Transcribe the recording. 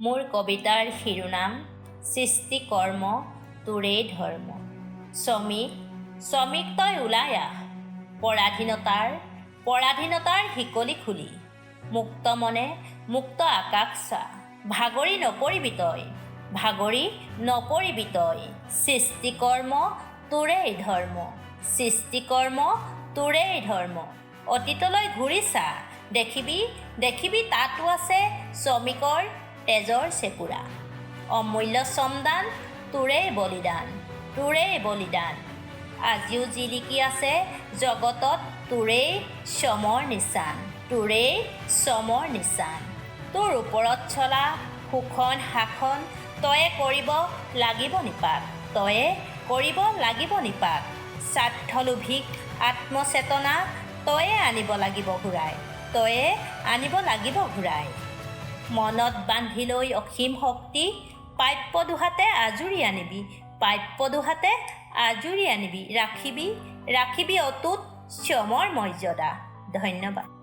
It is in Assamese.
মোৰ কবিতাৰ শিৰোনাম সৃষ্টিকৰ্ম তোৰেই ধৰ্ম। শ্ৰমিক তই ওলাই আহ, পৰাধীনতাৰ শিকলি খুলি, মুক্ত মনে মুক্ত আকাশ চা। ভাগৰি নপৰিবি তই, সৃষ্টিকৰ্ম তোৰেই ধৰ্ম। অতীতলৈ ঘূৰি চা, দেখিবি তাতো আছে শ্ৰমিকৰ তেজৰ চেকুৰা। অমূল্য শ্ৰমদান তোৰেই বলিদান। আজিও জিলিকি আছে জগতত তোৰেই শ্ৰমৰ নিচান। তোৰ ওপৰত চলা শোষণ শাসন তয়ে কৰিব লাগিব নিপাত। স্বাৰ্থলোভীক আত্মচেতনা তয়ে আনিব লাগিব ঘূৰাই। মনত বান্ধি লৈ অসীম শক্তি, প্ৰাপ্য দুহাতে আজুৰি আনিবি। ৰাখিবি অটুট শ্ৰমৰ মৰ্যাদা। ধন্যবাদ।